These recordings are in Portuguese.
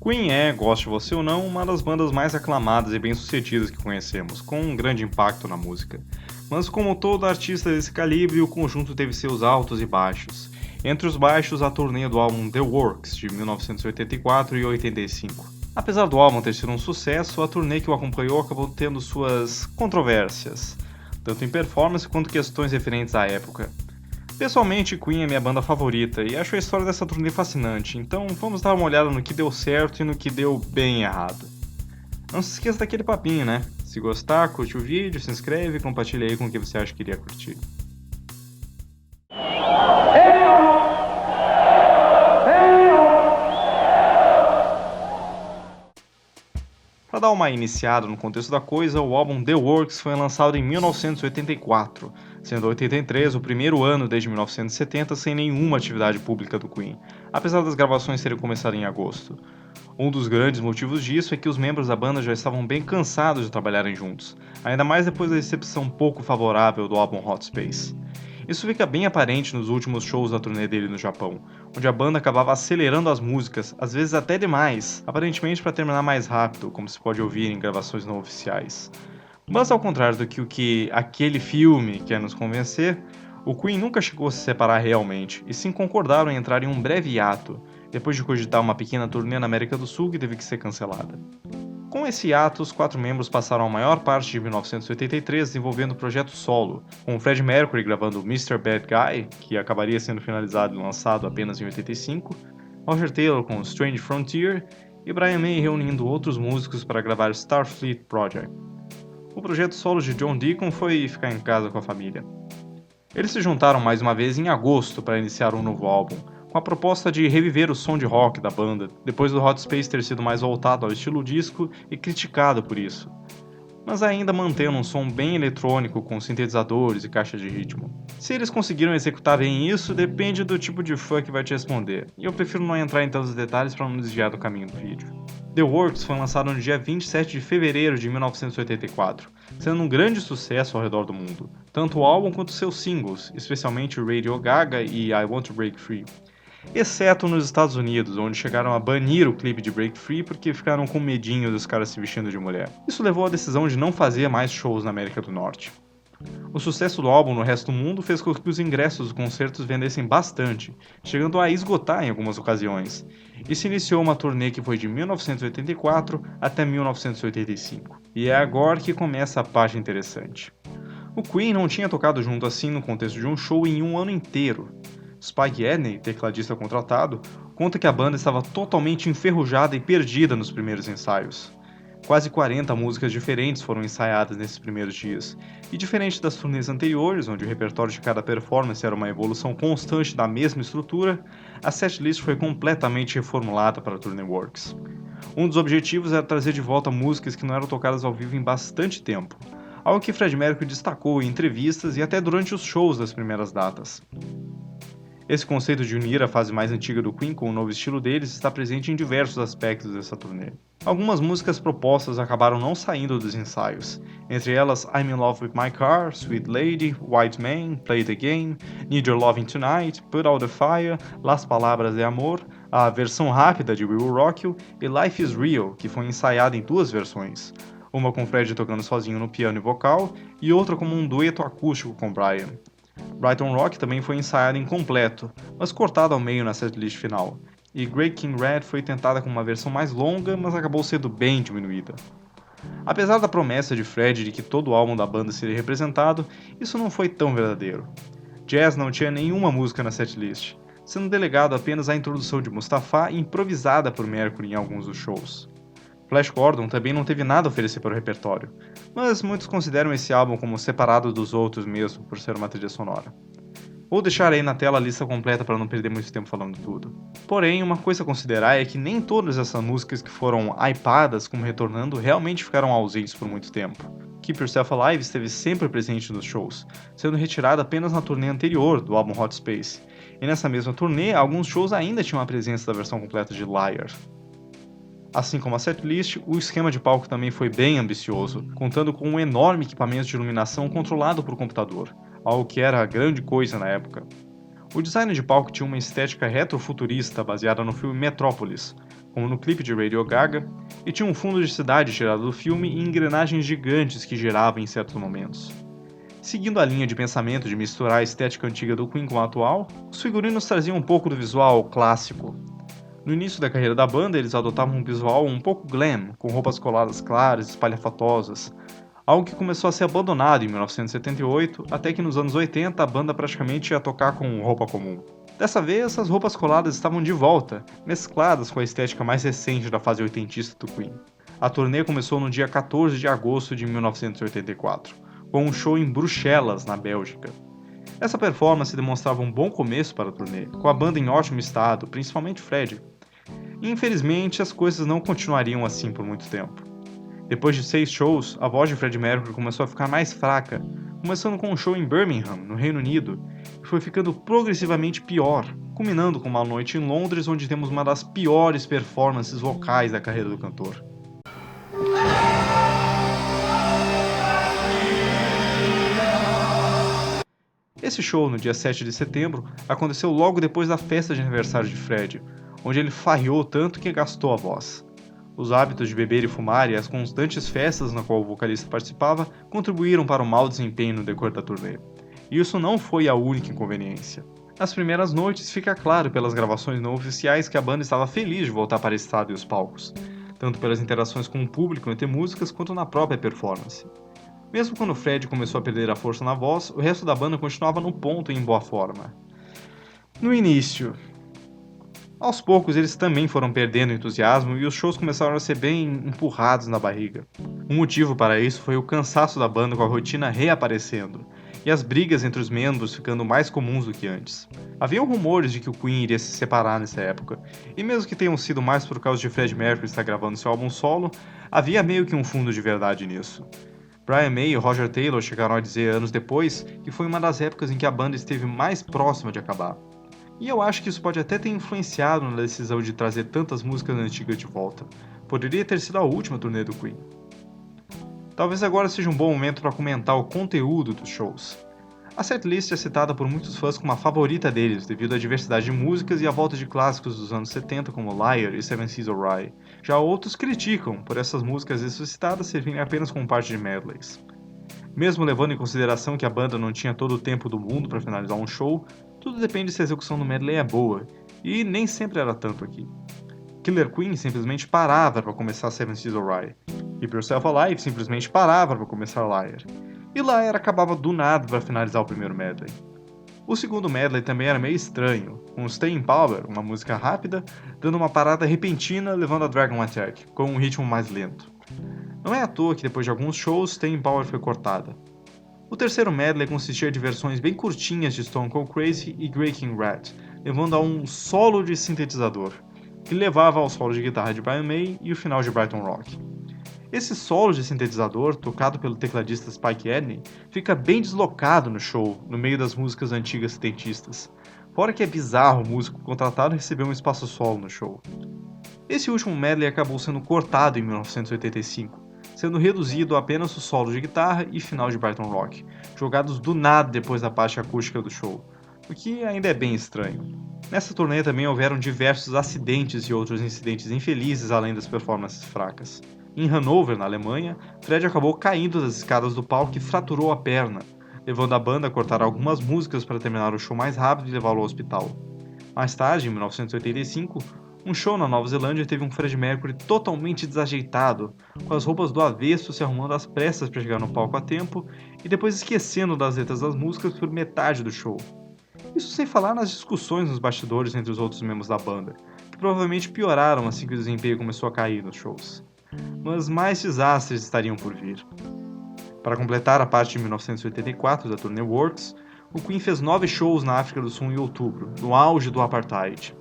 Queen é, goste você ou não, uma das bandas mais aclamadas e bem-sucedidas que conhecemos, com um grande impacto na música. Mas como todo artista desse calibre, o conjunto teve seus altos e baixos. Entre os baixos, a turnê do álbum The Works, de 1984 e 85. Apesar do álbum ter sido um sucesso, a turnê que o acompanhou acabou tendo suas controvérsias, tanto em performance quanto questões referentes à época. Pessoalmente, Queen é minha banda favorita e acho a história dessa turnê fascinante, então vamos dar uma olhada no que deu certo e no que deu bem errado. Não se esqueça daquele papinho, né? Se gostar, curte o vídeo, se inscreve e compartilha aí com quem você acha que iria curtir. Para dar uma iniciada no contexto da coisa, o álbum The Works foi lançado em 1984, sendo 83 o primeiro ano desde 1970 sem nenhuma atividade pública do Queen, apesar das gravações terem começado em agosto. Um dos grandes motivos disso é que os membros da banda já estavam bem cansados de trabalharem juntos, ainda mais depois da recepção pouco favorável do álbum Hot Space. Isso fica bem aparente nos últimos shows da turnê dele no Japão, onde a banda acabava acelerando as músicas, às vezes até demais, aparentemente para terminar mais rápido, como se pode ouvir em gravações não oficiais. Mas ao contrário do que aquele filme quer nos convencer, o Queen nunca chegou a se separar realmente, e sim concordaram em entrar em um breve hiato, depois de cogitar uma pequena turnê na América do Sul que teve que ser cancelada. Com esse ato, os quatro membros passaram a maior parte de 1983 desenvolvendo o projeto solo, com Freddie Mercury gravando Mr. Bad Guy, que acabaria sendo finalizado e lançado apenas em 85, Roger Taylor com Strange Frontier e Brian May reunindo outros músicos para gravar Starfleet Project. O projeto solo de John Deacon foi ficar em casa com a família. Eles se juntaram mais uma vez em agosto para iniciar um novo álbum, com a proposta de reviver o som de rock da banda, depois do Hot Space ter sido mais voltado ao estilo disco e criticado por isso, mas ainda mantendo um som bem eletrônico com sintetizadores e caixa de ritmo. Se eles conseguiram executar bem isso, depende do tipo de fã que vai te responder, e eu prefiro não entrar em tantos detalhes para não desviar do caminho do vídeo. The Works foi lançado no dia 27 de fevereiro de 1984, sendo um grande sucesso ao redor do mundo, tanto o álbum quanto seus singles, especialmente Radio Gaga e I Want to Break Free. Exceto nos Estados Unidos, onde chegaram a banir o clipe de Break Free porque ficaram com medinho dos caras se vestindo de mulher. Isso levou à decisão de não fazer mais shows na América do Norte. O sucesso do álbum no resto do mundo fez com que os ingressos dos concertos vendessem bastante, chegando a esgotar em algumas ocasiões, e se iniciou uma turnê que foi de 1984 até 1985. E é agora que começa a parte interessante. O Queen não tinha tocado junto assim no contexto de um show em um ano inteiro. Spike Edney, tecladista contratado, conta que a banda estava totalmente enferrujada e perdida nos primeiros ensaios. Quase 40 músicas diferentes foram ensaiadas nesses primeiros dias, e diferente das turnês anteriores, onde o repertório de cada performance era uma evolução constante da mesma estrutura, a setlist foi completamente reformulada para a turnê Works. Um dos objetivos era trazer de volta músicas que não eram tocadas ao vivo em bastante tempo, algo que Freddie Mercury destacou em entrevistas e até durante os shows das primeiras datas. Esse conceito de unir a fase mais antiga do Queen com o novo estilo deles está presente em diversos aspectos dessa turnê. Algumas músicas propostas acabaram não saindo dos ensaios, entre elas I'm in Love with My Car, Sweet Lady, White Man, Play the Game, Need Your Loving Tonight, Put Out the Fire, Las Palavras de Amor, a versão rápida de We Will Rock You e Life is Real, que foi ensaiada em duas versões, uma com Freddie tocando sozinho no piano e vocal e outra como um dueto acústico com Brian. Brighton Rock também foi ensaiado incompleto, mas cortado ao meio na setlist final, e Great King Red foi tentada com uma versão mais longa, mas acabou sendo bem diminuída. Apesar da promessa de Fred de que todo o álbum da banda seria representado, isso não foi tão verdadeiro. Jazz não tinha nenhuma música na setlist, sendo delegado apenas a introdução de Mustafa improvisada por Mercury em alguns dos shows. Flash Gordon também não teve nada a oferecer para o repertório, mas muitos consideram esse álbum como separado dos outros mesmo, por ser uma trilha sonora. Vou deixar aí na tela a lista completa para não perder muito tempo falando tudo. Porém, uma coisa a considerar é que nem todas essas músicas que foram hypadas como retornando realmente ficaram ausentes por muito tempo. Keep Yourself Alive esteve sempre presente nos shows, sendo retirada apenas na turnê anterior do álbum Hot Space, e nessa mesma turnê alguns shows ainda tinham a presença da versão completa de Liar. Assim como a setlist, o esquema de palco também foi bem ambicioso, contando com um enorme equipamento de iluminação controlado por computador, algo que era grande coisa na época. O design de palco tinha uma estética retrofuturista baseada no filme Metrópolis, como no clipe de Radio Gaga, e tinha um fundo de cidade tirado do filme e engrenagens gigantes que giravam em certos momentos. Seguindo a linha de pensamento de misturar a estética antiga do Queen com a atual, os figurinos traziam um pouco do visual clássico. No início da carreira da banda, eles adotavam um visual um pouco glam, com roupas coladas claras e espalhafatosas, algo que começou a ser abandonado em 1978, até que nos anos 80 a banda praticamente ia tocar com roupa comum. Dessa vez, as roupas coladas estavam de volta, mescladas com a estética mais recente da fase oitentista do Queen. A turnê começou no dia 14 de agosto de 1984, com um show em Bruxelas, na Bélgica. Essa performance demonstrava um bom começo para a turnê, com a banda em ótimo estado, principalmente Fred. E infelizmente, as coisas não continuariam assim por muito tempo. Depois de 6 shows, a voz de Freddie Mercury começou a ficar mais fraca, começando com um show em Birmingham, no Reino Unido, e foi ficando progressivamente pior, culminando com uma noite em Londres onde temos uma das piores performances vocais da carreira do cantor. Esse show, no dia 7 de setembro, aconteceu logo depois da festa de aniversário de Fred, onde ele farriou tanto que gastou a voz. Os hábitos de beber e fumar e as constantes festas na qual o vocalista participava contribuíram para o mau desempenho no decorrer da turnê. E isso não foi a única inconveniência. Nas primeiras noites fica claro pelas gravações não oficiais que a banda estava feliz de voltar para o estado e os palcos, tanto pelas interações com o público entre músicas quanto na própria performance. Mesmo quando Fred começou a perder a força na voz, o resto da banda continuava no ponto e em boa forma. No início, aos poucos eles também foram perdendo entusiasmo e os shows começaram a ser bem empurrados na barriga. O motivo para isso foi o cansaço da banda com a rotina reaparecendo, e as brigas entre os membros ficando mais comuns do que antes. Havia rumores de que o Queen iria se separar nessa época, e mesmo que tenham sido mais por causa de Freddie Mercury estar gravando seu álbum solo, havia meio que um fundo de verdade nisso. Brian May e Roger Taylor chegaram a dizer anos depois que foi uma das épocas em que a banda esteve mais próxima de acabar. E eu acho que isso pode até ter influenciado na decisão de trazer tantas músicas antigas de volta. Poderia ter sido a última turnê do Queen. Talvez agora seja um bom momento para comentar o conteúdo dos shows. A setlist é citada por muitos fãs como a favorita deles, devido à diversidade de músicas e à volta de clássicos dos anos 70 como Liar e Seven Seas of Rhye. Já outros criticam por essas músicas ressuscitadas servirem apenas como parte de medleys. Mesmo levando em consideração que a banda não tinha todo o tempo do mundo para finalizar um show, tudo depende se a execução do medley é boa, e nem sempre era tanto aqui. Killer Queen simplesmente parava para começar Seven Seas of Rhye, Keep Yourself Alive simplesmente parava para começar Liar, e Liar acabava do nada para finalizar o primeiro medley. O segundo medley também era meio estranho, com Stay in Power, uma música rápida, dando uma parada repentina levando a Dragon Attack, com um ritmo mais lento. Não é à toa que depois de alguns shows, Stay in Power foi cortada. O terceiro medley consistia de versões bem curtinhas de Stone Cold Crazy e Breaking Rat, levando a um solo de sintetizador, que levava ao solo de guitarra de Brian May e o final de Brighton Rock. Esse solo de sintetizador, tocado pelo tecladista Spike Edney, fica bem deslocado no show, no meio das músicas antigas setentistas. Fora que é bizarro o músico contratado receber um espaço solo no show. Esse último medley acabou sendo cortado em 1985, sendo reduzido a apenas o solo de guitarra e final de Brighton Rock, jogados do nada depois da parte acústica do show, o que ainda é bem estranho. Nessa turnê também houveram diversos acidentes e outros incidentes infelizes além das performances fracas. Em Hanover, na Alemanha, Fred acabou caindo das escadas do palco e fraturou a perna, levando a banda a cortar algumas músicas para terminar o show mais rápido e levá-lo ao hospital. Mais tarde, em 1985, um show na Nova Zelândia teve um Freddie Mercury totalmente desajeitado, com as roupas do avesso se arrumando às pressas para chegar no palco a tempo e depois esquecendo das letras das músicas por metade do show. Isso sem falar nas discussões nos bastidores entre os outros membros da banda, que provavelmente pioraram assim que o desempenho começou a cair nos shows. Mas mais desastres estariam por vir. Para completar a parte de 1984 da turnê Works, o Queen fez 9 shows na África do Sul em outubro, no auge do Apartheid.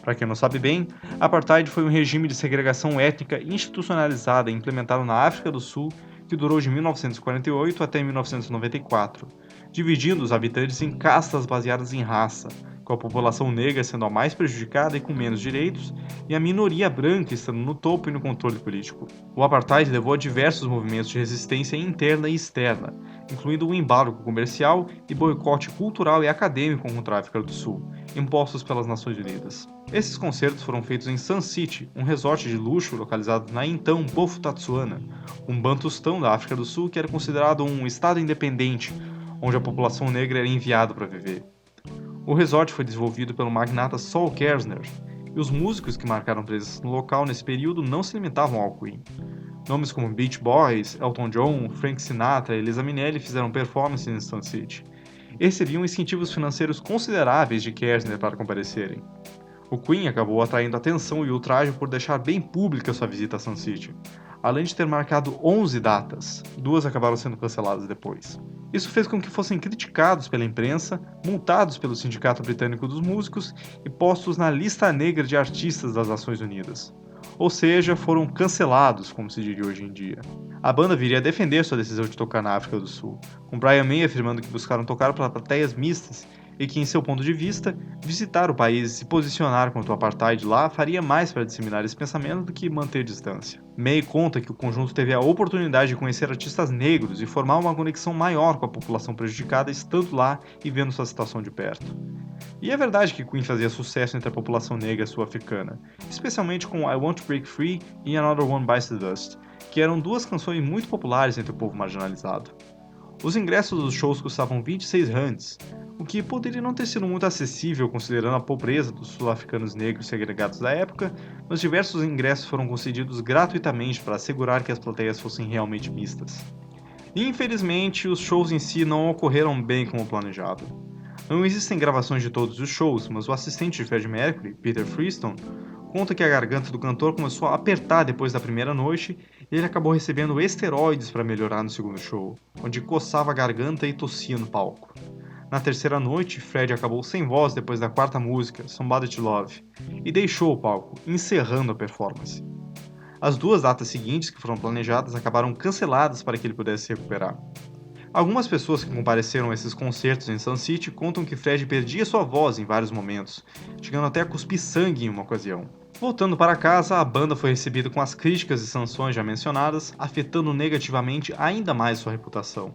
Para quem não sabe bem, Apartheid foi um regime de segregação étnica institucionalizada e implementado na África do Sul que durou de 1948 até 1994, dividindo os habitantes em castas baseadas em raça, com a população negra sendo a mais prejudicada e com menos direitos, e a minoria branca estando no topo e no controle político. O Apartheid levou a diversos movimentos de resistência interna e externa, incluindo um embargo comercial e boicote cultural e acadêmico contra a África do Sul, impostos pelas Nações Unidas. Esses concertos foram feitos em Sun City, um resort de luxo localizado na então Bophuthatswana, um bantustão da África do Sul que era considerado um estado independente, onde a população negra era enviada para viver. O resort foi desenvolvido pelo magnata Saul Kersner, e os músicos que marcaram presença no local nesse período não se limitavam ao Queen. Nomes como Beach Boys, Elton John, Frank Sinatra e Liza Minnelli fizeram performances em Sun City e recebiam incentivos financeiros consideráveis de Kersner para comparecerem. O Queen acabou atraindo atenção e ultraje por deixar bem pública sua visita a Sun City, além de ter marcado 11 datas, 2 acabaram sendo canceladas depois. Isso fez com que fossem criticados pela imprensa, multados pelo Sindicato Britânico dos Músicos e postos na lista negra de artistas das Nações Unidas. Ou seja, foram cancelados, como se diria hoje em dia. A banda viria a defender sua decisão de tocar na África do Sul, com Brian May afirmando que buscaram tocar para plateias mistas e que, em seu ponto de vista, visitar o país e se posicionar contra o apartheid lá faria mais para disseminar esse pensamento do que manter distância. May conta que o conjunto teve a oportunidade de conhecer artistas negros e formar uma conexão maior com a população prejudicada estando lá e vendo sua situação de perto. E é verdade que Queen fazia sucesso entre a população negra sul-africana, especialmente com I Want to Break Free e Another One Bites the Dust, que eram 2 canções muito populares entre o povo marginalizado. Os ingressos dos shows custavam 26 rands, o que poderia não ter sido muito acessível considerando a pobreza dos sul-africanos negros segregados da época, mas diversos ingressos foram concedidos gratuitamente para assegurar que as plateias fossem realmente mistas. E infelizmente, os shows em si não ocorreram bem como planejado. Não existem gravações de todos os shows, mas o assistente de Freddie Mercury, Peter Freestone, conta que a garganta do cantor começou a apertar depois da primeira noite e ele acabou recebendo esteroides para melhorar no segundo show, onde coçava a garganta e tossia no palco. Na terceira noite, Freddie acabou sem voz depois da 4ª música, Somebody to Love, e deixou o palco, encerrando a performance. As 2 datas seguintes que foram planejadas acabaram canceladas para que ele pudesse se recuperar. Algumas pessoas que compareceram a esses concertos em Sun City contam que Freddie perdia sua voz em vários momentos, chegando até a cuspir sangue em uma ocasião. Voltando para casa, a banda foi recebida com as críticas e sanções já mencionadas, afetando negativamente ainda mais sua reputação.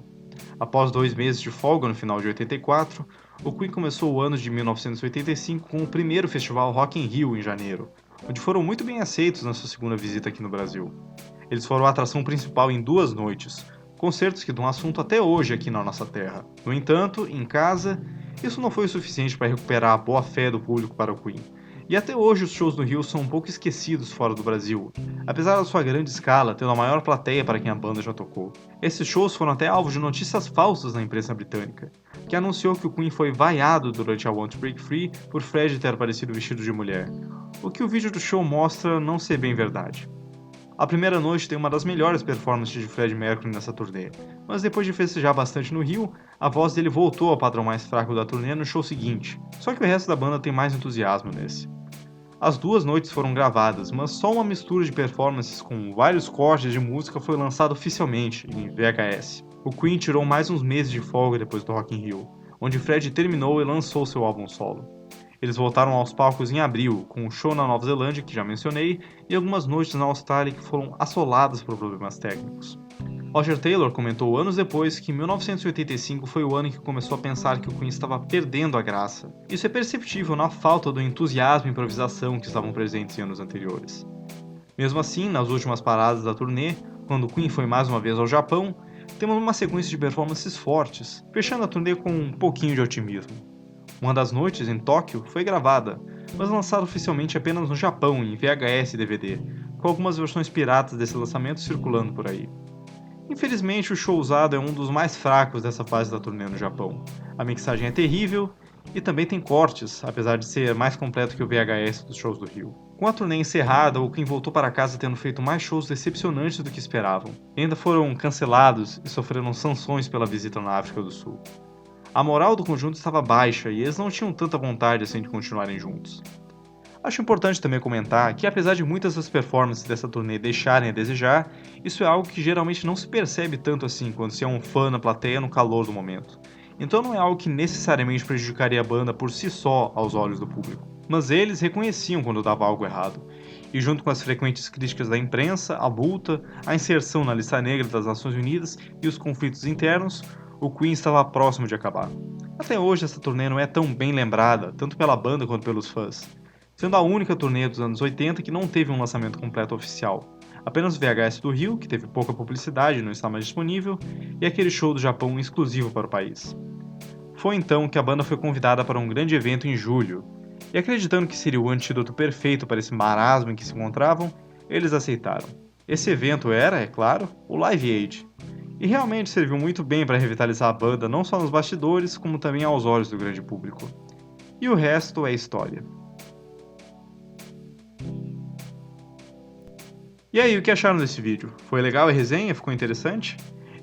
Após 2 meses de folga no final de 84, o Queen começou o ano de 1985 com o primeiro festival Rock in Rio em janeiro, onde foram muito bem aceitos na sua segunda visita aqui no Brasil. Eles foram a atração principal em 2 noites, concertos que dão assunto até hoje aqui na nossa terra. No entanto, em casa, isso não foi o suficiente para recuperar a boa fé do público para o Queen. E até hoje os shows no Rio são um pouco esquecidos fora do Brasil, apesar da sua grande escala tendo a maior plateia para quem a banda já tocou. Esses shows foram até alvo de notícias falsas na imprensa britânica, que anunciou que o Queen foi vaiado durante a Want to Break Free por Freddie ter aparecido vestido de mulher, o que o vídeo do show mostra não ser bem verdade. A primeira noite tem uma das melhores performances de Freddie Mercury nessa turnê, mas depois de festejar bastante no Rio, a voz dele voltou ao padrão mais fraco da turnê no show seguinte, só que o resto da banda tem mais entusiasmo nesse. As 2 noites foram gravadas, mas só uma mistura de performances com vários cortes de música foi lançada oficialmente, em VHS. O Queen tirou mais uns meses de folga depois do Rock in Rio, onde Freddie terminou e lançou seu álbum solo. Eles voltaram aos palcos em abril, com um show na Nova Zelândia, que já mencionei, e algumas noites na Austrália que foram assoladas por problemas técnicos. Roger Taylor comentou anos depois que 1985 foi o ano em que começou a pensar que o Queen estava perdendo a graça. Isso é perceptível na falta do entusiasmo e improvisação que estavam presentes em anos anteriores. Mesmo assim, nas últimas paradas da turnê, quando o Queen foi mais uma vez ao Japão, temos uma sequência de performances fortes, fechando a turnê com um pouquinho de otimismo. Uma das noites, em Tóquio, foi gravada, mas lançada oficialmente apenas no Japão, em VHS e DVD, com algumas versões piratas desse lançamento circulando por aí. Infelizmente, o show usado é um dos mais fracos dessa fase da turnê no Japão. A mixagem é terrível e também tem cortes, apesar de ser mais completo que o VHS dos shows do Rio. Com a turnê encerrada, o Queen voltou para casa tendo feito mais shows decepcionantes do que esperavam. E ainda foram cancelados e sofreram sanções pela visita na África do Sul. A moral do conjunto estava baixa e eles não tinham tanta vontade assim de continuarem juntos. Acho importante também comentar que, apesar de muitas das performances dessa turnê deixarem a desejar, isso é algo que geralmente não se percebe tanto assim quando se é um fã na plateia no calor do momento. Então não é algo que necessariamente prejudicaria a banda por si só aos olhos do público. Mas eles reconheciam quando dava algo errado. E junto com as frequentes críticas da imprensa, a multa, a inserção na lista negra das Nações Unidas e os conflitos internos, o Queen estava próximo de acabar. Até hoje essa turnê não é tão bem lembrada, tanto pela banda quanto pelos fãs, sendo a única turnê dos anos 80 que não teve um lançamento completo oficial. Apenas o VHS do Rio, que teve pouca publicidade e não está mais disponível, e aquele show do Japão exclusivo para o país. Foi então que a banda foi convidada para um grande evento em julho, e acreditando que seria o antídoto perfeito para esse marasmo em que se encontravam, eles aceitaram. Esse evento era, é claro, o Live Aid, e realmente serviu muito bem para revitalizar a banda não só nos bastidores, como também aos olhos do grande público. E o resto é história. E aí, o que acharam desse vídeo? Foi legal a resenha? Ficou interessante?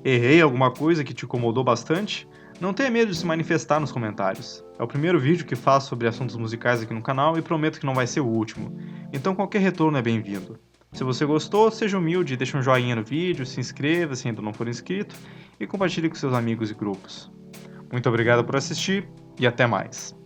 Errei alguma coisa que te incomodou bastante? Não tenha medo de se manifestar nos comentários. É o primeiro vídeo que faço sobre assuntos musicais aqui no canal e prometo que não vai ser o último, então qualquer retorno é bem-vindo. Se você gostou, seja humilde, deixe um joinha no vídeo, se inscreva se ainda não for inscrito e compartilhe com seus amigos e grupos. Muito obrigado por assistir e até mais.